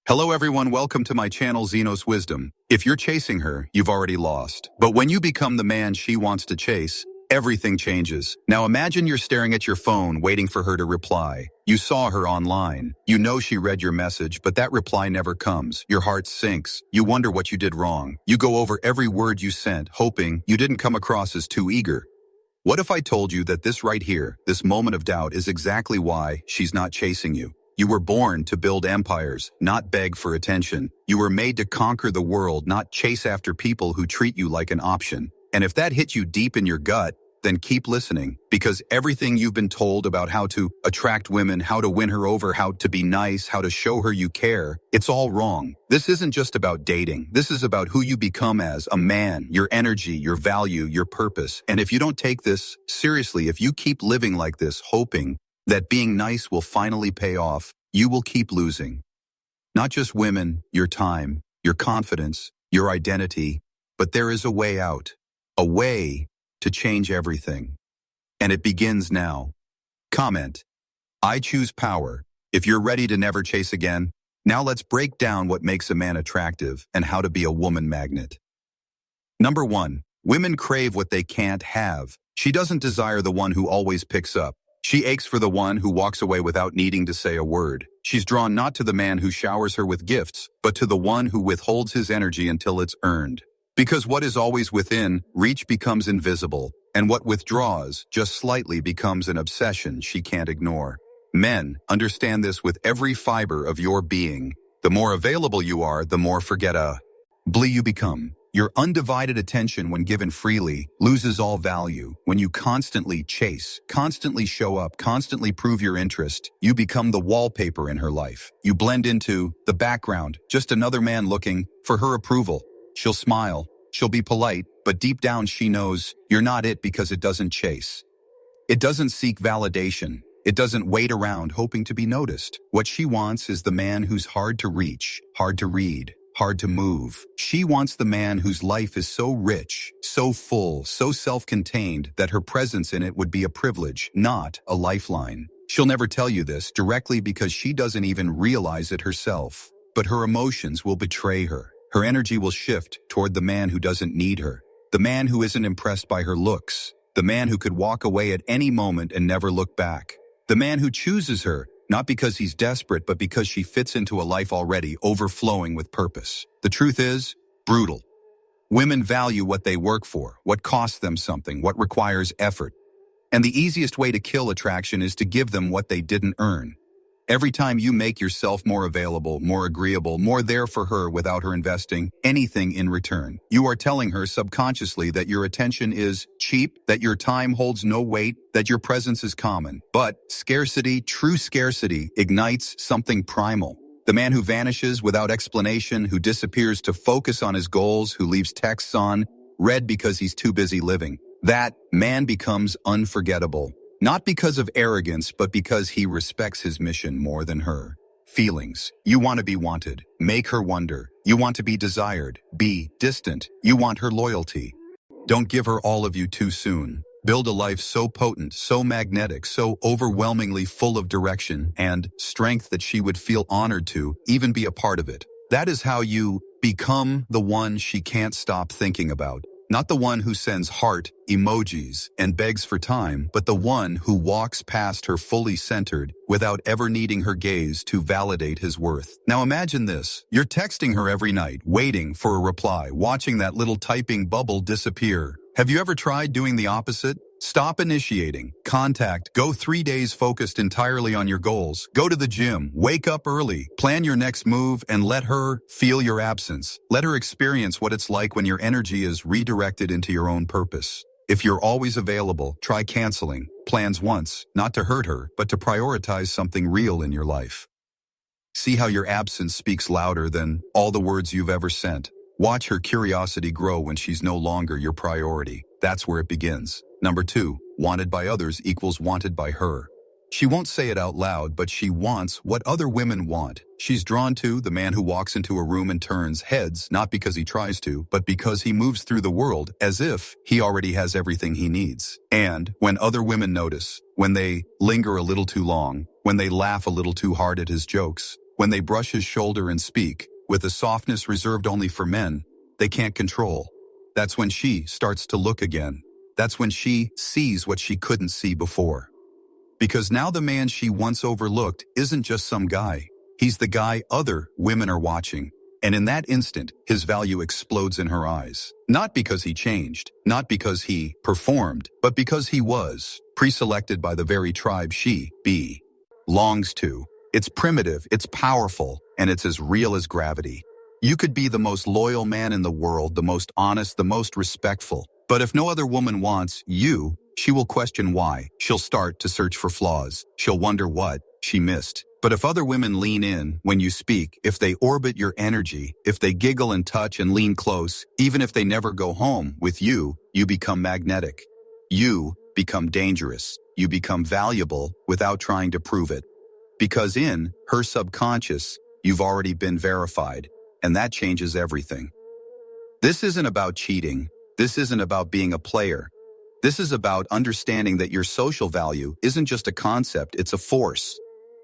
Hello everyone, welcome to my channel Xenos Wisdom. If you're chasing her, you've already lost. But when you become the man she wants to chase, everything changes. Now imagine you're staring at your phone waiting for her to reply. You saw her online. You know she read your message, but that reply never comes. Your heart sinks. You wonder what you did wrong. You go over every word you sent, hoping you didn't come across as too eager. What if I told you that this right here, this moment of doubt, is exactly why she's not chasing you? You were born to build empires, not beg for attention. You were made to conquer the world, not chase after people who treat you like an option. And if that hit you deep in your gut, then keep listening, because everything you've been told about how to attract women, how to win her over, how to be nice, how to show her you care, it's all wrong. This isn't just about dating. This is about who you become as a man, your energy, your value, your purpose. And if you don't take this seriously, if you keep living like this, hoping that being nice will finally pay off, you will keep losing. Not just women, your time, your confidence, your identity, but there is a way out, a way to change everything. And it begins now. Comment, I choose power. If you're ready to never chase again, now let's break down what makes a man attractive and how to be a woman magnet. Number 1, women crave what they can't have. She doesn't desire the one who always picks up. She aches for the one who walks away without needing to say a word. She's drawn not to the man who showers her with gifts, but to the one who withholds his energy until it's earned. Because what is always within reach becomes invisible, and what withdraws just slightly becomes an obsession she can't ignore. Men, understand this with every fiber of your being. The more available you are, the more forgettable you become. Your undivided attention, when given freely, loses all value. When you constantly chase, constantly show up, constantly prove your interest, you become the wallpaper in her life. You blend into the background, just another man looking for her approval. She'll smile, she'll be polite, but deep down she knows you're not it because it doesn't chase. It doesn't seek validation. It doesn't wait around hoping to be noticed. What she wants is the man who's hard to reach, hard to read, hard to move. She wants the man whose life is so rich, so full, so self-contained that her presence in it would be a privilege, not a lifeline. She'll never tell you this directly because she doesn't even realize it herself. But her emotions will betray her. Her energy will shift toward the man who doesn't need her, the man who isn't impressed by her looks, the man who could walk away at any moment and never look back, the man who chooses her, not because he's desperate, but because she fits into a life already overflowing with purpose. The truth is, brutal. Women value what they work for, what costs them something, what requires effort. And the easiest way to kill attraction is to give them what they didn't earn. Every time you make yourself more available, more agreeable, more there for her without her investing anything in return, you are telling her subconsciously that your attention is cheap, that your time holds no weight, that your presence is common. But scarcity, true scarcity, ignites something primal. The man who vanishes without explanation, who disappears to focus on his goals, who leaves texts on read because he's too busy living. That man becomes unforgettable. Not because of arrogance, but because he respects his mission more than her. Feelings. You want to be wanted. Make her wonder. You want to be desired. Be distant. You want her loyalty. Don't give her all of you too soon. Build a life so potent, so magnetic, so overwhelmingly full of direction and strength that she would feel honored to even be a part of it. That is how you become the one she can't stop thinking about. Not the one who sends heart emojis and begs for time, but the one who walks past her fully centered without ever needing her gaze to validate his worth. Now imagine this. You're texting her every night, waiting for a reply, watching that little typing bubble disappear. Have you ever tried doing the opposite? Stop initiating. Contact. Go 3 days focused entirely on your goals. Go to the gym. Wake up early. Plan your next move and let her feel your absence. Let her experience what it's like when your energy is redirected into your own purpose. If you're always available, try canceling plans once, not to hurt her, but to prioritize something real in your life. See how your absence speaks louder than all the words you've ever sent. Watch her curiosity grow when she's no longer your priority. That's where it begins. Number 2, wanted by others equals wanted by her. She won't say it out loud, but she wants what other women want. She's drawn to the man who walks into a room and turns heads, not because he tries to, but because he moves through the world as if he already has everything he needs. And when other women notice, when they linger a little too long, when they laugh a little too hard at his jokes, when they brush his shoulder and speak, with a softness reserved only for men, they can't control. That's when she starts to look again. That's when she sees what she couldn't see before. Because now the man she once overlooked isn't just some guy. He's the guy other women are watching. And in that instant, his value explodes in her eyes. Not because he changed, not because he performed, but because he was pre-selected by the very tribe she belongs to. It's primitive, it's powerful, and it's as real as gravity. You could be the most loyal man in the world, the most honest, the most respectful. But if no other woman wants you, she will question why. She'll start to search for flaws. She'll wonder what she missed. But if other women lean in when you speak, if they orbit your energy, if they giggle and touch and lean close, even if they never go home with you, you become magnetic. You become dangerous. You become valuable without trying to prove it. Because in her subconscious, you've already been verified, and that changes everything. This isn't about cheating. This isn't about being a player. This is about understanding that your social value isn't just a concept, it's a force.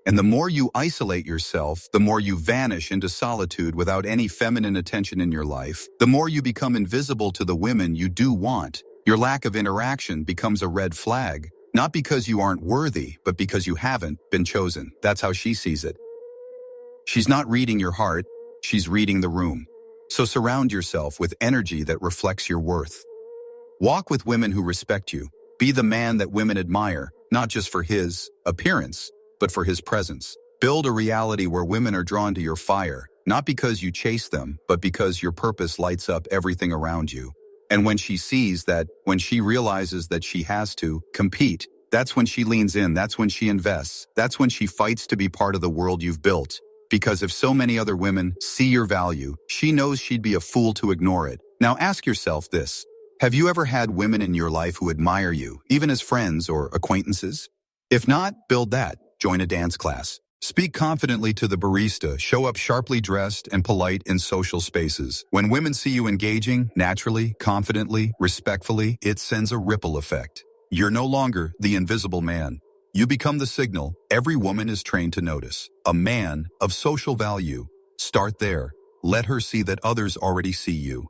And the more you isolate yourself, the more you vanish into solitude without any feminine attention in your life, the more you become invisible to the women you do want. Your lack of interaction becomes a red flag, not because you aren't worthy, but because you haven't been chosen. That's how she sees it. She's not reading your heart, she's reading the room. So surround yourself with energy that reflects your worth. Walk with women who respect you. Be the man that women admire, not just for his appearance, but for his presence. Build a reality where women are drawn to your fire, not because you chase them, but because your purpose lights up everything around you. And when she sees that, when she realizes that she has to compete, that's when she leans in, that's when she invests, that's when she fights to be part of the world you've built. Because if so many other women see your value, she knows she'd be a fool to ignore it. Now ask yourself this. Have you ever had women in your life who admire you, even as friends or acquaintances? If not, build that. Join a dance class. Speak confidently to the barista. Show up sharply dressed and polite in social spaces. When women see you engaging, naturally, confidently, respectfully, it sends a ripple effect. You're no longer the invisible man. You become the signal every woman is trained to notice. A man of social value. Start there. Let her see that others already see you.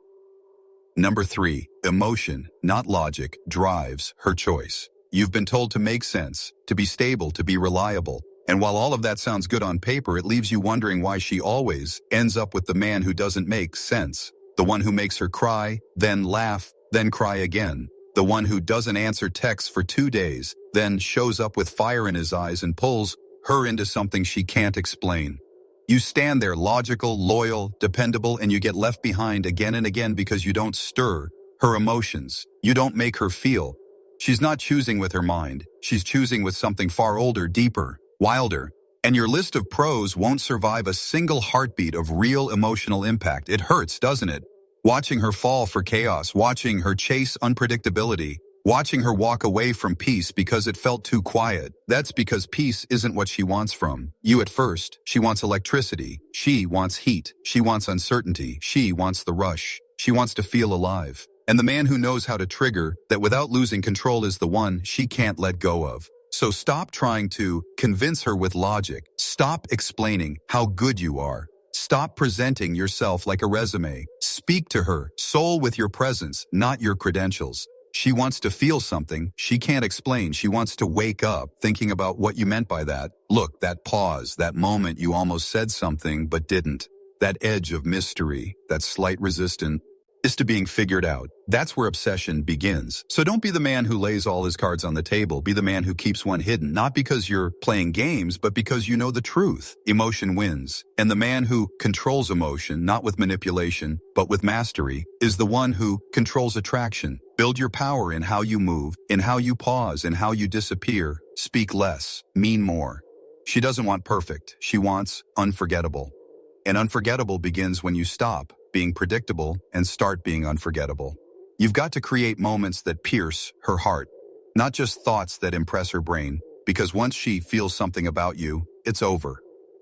Number 3, emotion, not logic, drives her choice. You've been told to make sense, to be stable, to be reliable. And while all of that sounds good on paper, it leaves you wondering why she always ends up with the man who doesn't make sense. The one who makes her cry, then laugh, then cry again. The one who doesn't answer texts for 2 days, then shows up with fire in his eyes and pulls her into something she can't explain. You stand there logical, loyal, dependable, and you get left behind again and again because you don't stir her emotions. You don't make her feel. She's not choosing with her mind. She's choosing with something far older, deeper, wilder. And your list of pros won't survive a single heartbeat of real emotional impact. It hurts, doesn't it? Watching her fall for chaos, watching her chase unpredictability, watching her walk away from peace because it felt too quiet. That's because peace isn't what she wants from you at first. She wants electricity. She wants heat. She wants uncertainty. She wants the rush. She wants to feel alive. And the man who knows how to trigger that without losing control is the one she can't let go of. So stop trying to convince her with logic. Stop explaining how good you are. Stop presenting yourself like a resume. Speak to her, soul with your presence, not your credentials. She wants to feel something she can't explain. She wants to wake up thinking about what you meant by that. Look, that pause, that moment you almost said something but didn't. That edge of mystery, that slight resistance is to being figured out. That's where obsession begins. So don't be the man who lays all his cards on the table. Be the man who keeps one hidden, not because you're playing games, but because you know the truth. Emotion wins. And the man who controls emotion, not with manipulation, but with mastery, is the one who controls attraction. Build your power in how you move, in how you pause, in how you disappear. Speak less, mean more. She doesn't want perfect. She wants unforgettable. And unforgettable begins when you stop being predictable and start being unforgettable. You've got to create moments that pierce her heart, not just thoughts that impress her brain, because once she feels something about you, it's over.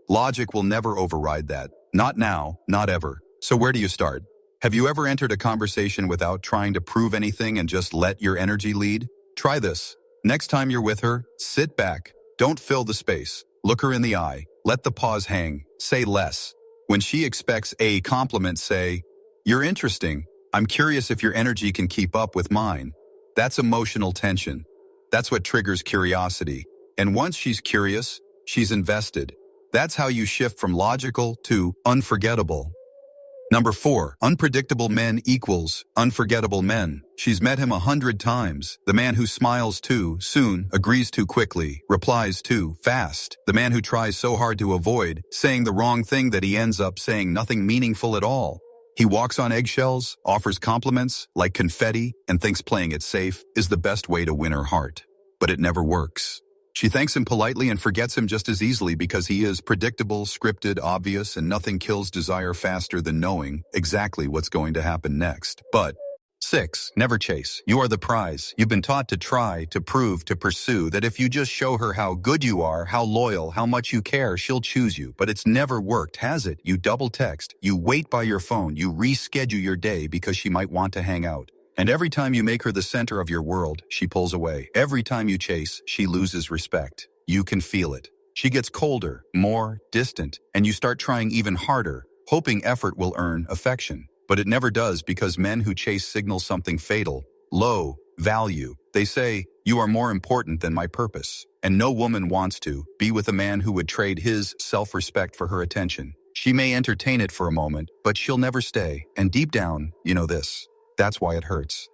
Logic will never override that. Not now, not ever. So where do you start? Have you ever entered a conversation without trying to prove anything and just let your energy lead? Try this. Next time you're with her, sit back. Don't fill the space. Look her in the eye. Let the pause hang. say less. When she expects a compliment, say, "You're interesting. I'm curious if your energy can keep up with mine." That's emotional tension. That's what triggers curiosity. And once she's curious, she's invested. That's how you shift from logical to unforgettable. Number 4, unpredictable men equals unforgettable men. She's met him 100 times. The man who smiles too soon, agrees too quickly, replies too fast. The man who tries so hard to avoid saying the wrong thing that he ends up saying nothing meaningful at all. He walks on eggshells, offers compliments like confetti, and thinks playing it safe is the best way to win her heart. But it never works. She thanks him politely and forgets him just as easily because he is predictable, scripted, obvious, and nothing kills desire faster than knowing exactly what's going to happen next. But 6, never chase. You are the prize. You've been taught to try, to prove, to pursue, that if you just show her how good you are, how loyal, how much you care, she'll choose you. But it's never worked, has it? You double text, you wait by your phone, you reschedule your day because she might want to hang out. And every time you make her the center of your world, she pulls away. Every time you chase, she loses respect. You can feel it. She gets colder, more distant, and you start trying even harder, hoping effort will earn affection. But it never does because men who chase signal something fatal, low value. They say, "You are more important than my purpose." And no woman wants to be with a man who would trade his self-respect for her attention. She may entertain it for a moment, but she'll never stay. And deep down, you know this. That's why it hurts.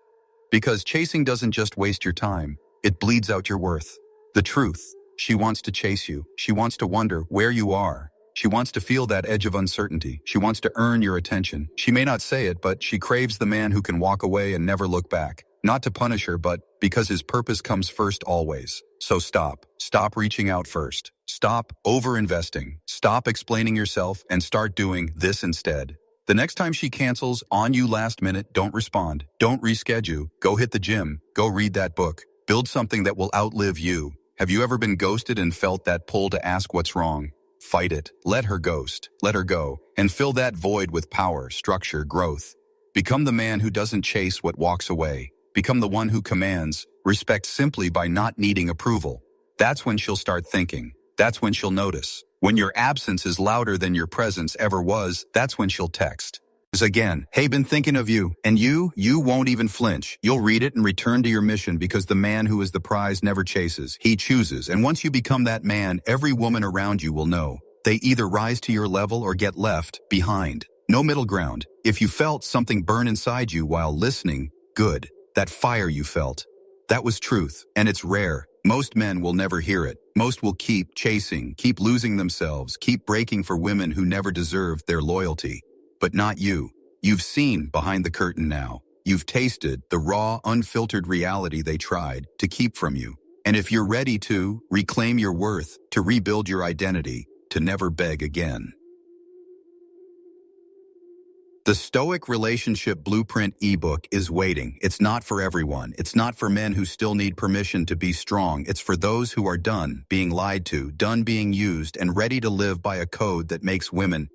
Because chasing doesn't just waste your time, it bleeds out your worth. The truth, she wants to chase you. She wants to wonder where you are. She wants to feel that edge of uncertainty. She wants to earn your attention. She may not say it, but she craves the man who can walk away and never look back. Not to punish her, but because his purpose comes first always. So stop. Stop reaching out first. Stop over-investing. Stop explaining yourself and start doing this instead. The next time she cancels on you last minute, don't respond. Don't reschedule. Go hit the gym. Go read that book. Build something that will outlive you. Have you ever been ghosted and felt that pull to ask what's wrong? Fight it. Let her ghost. Let her go. And fill that void with power, structure, growth. Become the man who doesn't chase what walks away. Become the one who commands respect simply by not needing approval. That's when she'll start thinking. That's when she'll notice. When your absence is louder than your presence ever was, that's when she'll text. Again, "Hey, been thinking of you." And you won't even flinch. You'll read it and return to your mission because the man who is the prize never chases. He chooses. And once you become that man, every woman around you will know. They either rise to your level or get left behind. No middle ground. If you felt something burn inside you while listening, good. That fire you felt. That was truth. And it's rare. Most men will never hear it. Most will keep chasing, keep losing themselves, keep breaking for women who never deserved their loyalty. But not you. You've seen behind the curtain now. You've tasted the raw, unfiltered reality they tried to keep from you. And if you're ready to reclaim your worth, to rebuild your identity, to never beg again. The Stoic Relationship Blueprint ebook is waiting. It's not for everyone. It's not for men who still need permission to be strong. It's for those who are done being lied to, done being used, and ready to live by a code that makes women